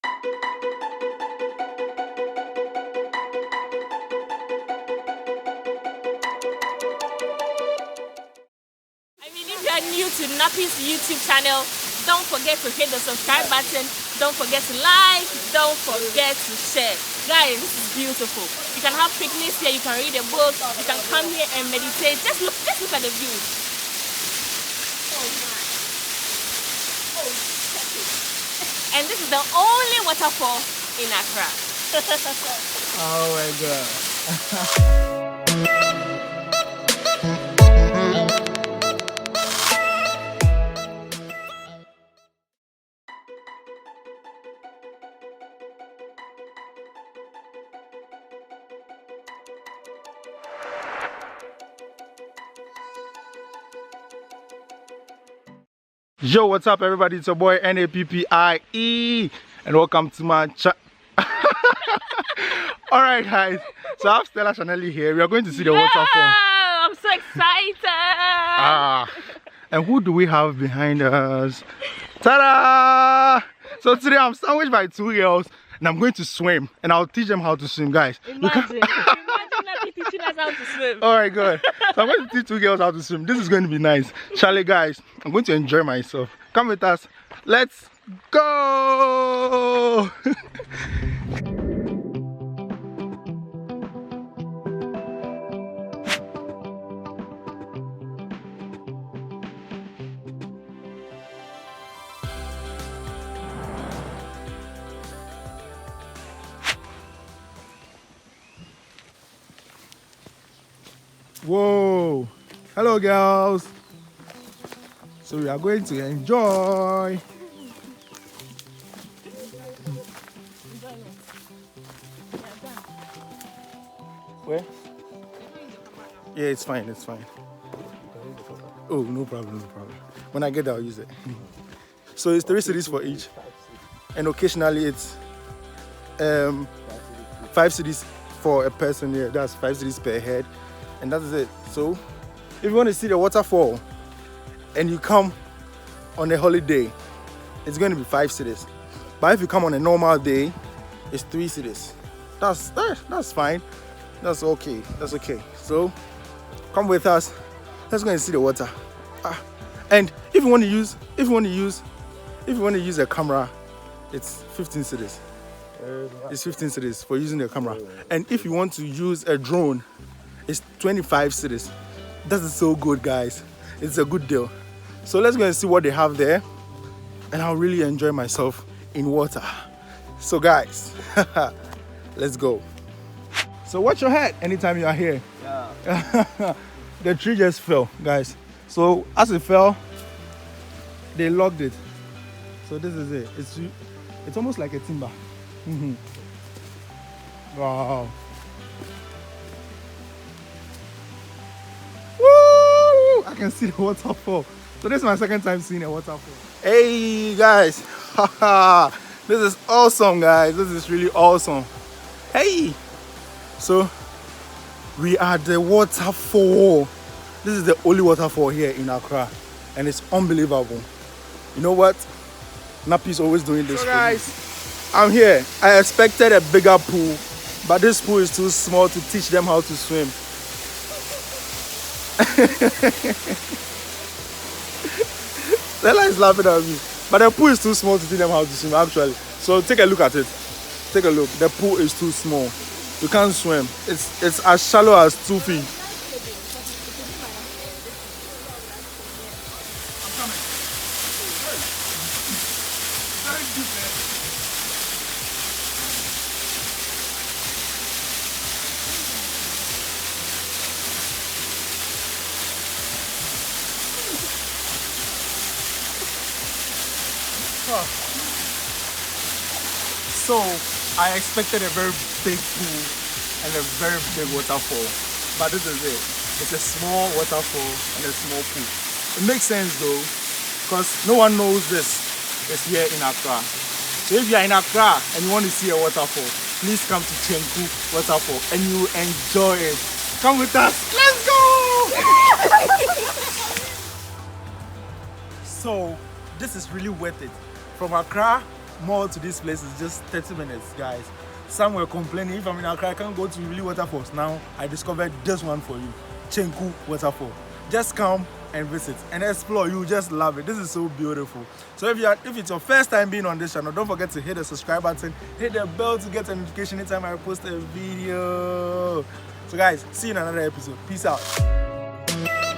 If you are new to Nappie's YouTube channel, don't forget to hit the subscribe button, don't forget to like, don't forget to share. Guys, this is beautiful. You can have picnics here, you can read a book, you can come here and meditate. Just look at the view. Oh my. Oh, check it. And this is the only waterfall in Accra. Oh my god. Yo, what's up everybody? It's your boy Nappie, and welcome to my channel. Alright guys, so I have Stella Chanelli here. We are going to see the waterfall. I'm so excited! And who do we have behind us? Ta-da! So today I'm sandwiched by two girls and I'm going to swim and I'll teach them how to swim, guys. Imagine Nappie teaching us how to swim. Alright, good. So I'm going to teach two girls how to swim. This is going to be nice. Charlie, guys, I'm going to enjoy myself. Come with us. Let's go! Whoa! Hello, girls. So we are going to enjoy. Where? Yeah, it's fine. It's fine. Oh, no problem. No problem. When I get there, I'll use it. So it's 3 cities for each, and occasionally it's 5 cities for a person. Yeah, that's 5 cities per head. And that is it. So if you want to see the waterfall and you come on a holiday, it's going to be 5 cities. But if you come on a normal day, it's 3 cities. That's fine. That's okay. That's okay. So come with us. Let's go and see the water. And if you want to use a camera, it's 15 cities. It's 15 cities for using the camera. And if you want to use a drone, it's 25 cities. That is so good, guys. It's a good deal. So let's go and see what they have there, and I'll really enjoy myself in water. So guys, let's go. So watch your head anytime you are here. Yeah. The tree just fell, guys. So as it fell, they logged it. So this is it. It's almost like a timber. Wow. I can see the waterfall. So this is my second time seeing a waterfall. Hey guys, this is awesome, guys. This is really awesome. Hey, so we are at the waterfall. This is the only waterfall here in Accra, and it's unbelievable. You know what? Nappie's always doing this. So guys, I'm here. I expected a bigger pool, but this pool is too small to teach them how to swim. Stella is laughing at me, but the pool is too small to teach them how to swim actually. So take a look at it. Take a look. The pool is too small. You can't swim. It's as shallow as 2 feet. So I expected a very big pool and a very big waterfall, but this is it. It's a small waterfall and a small pool. It makes sense though, because no one knows this is here in Accra. So if you are in Accra and you want to see a waterfall, please come to Tsenku Waterfall and you enjoy it. Come with us. Let's go! So this is really worth it. From Accra, more to this place is just 30 minutes, guys. Some were complaining, if I'm in Accra, I can't go to Wuruduwurudu Waterfalls. Now I discovered this one for you, Tsenku Waterfall. Just come and visit and explore. You just love it. This is so beautiful. So if it's your first time being on this channel, don't forget to hit the subscribe button, hit the bell to get a notification anytime I post a video. So guys, see you in another episode. Peace out.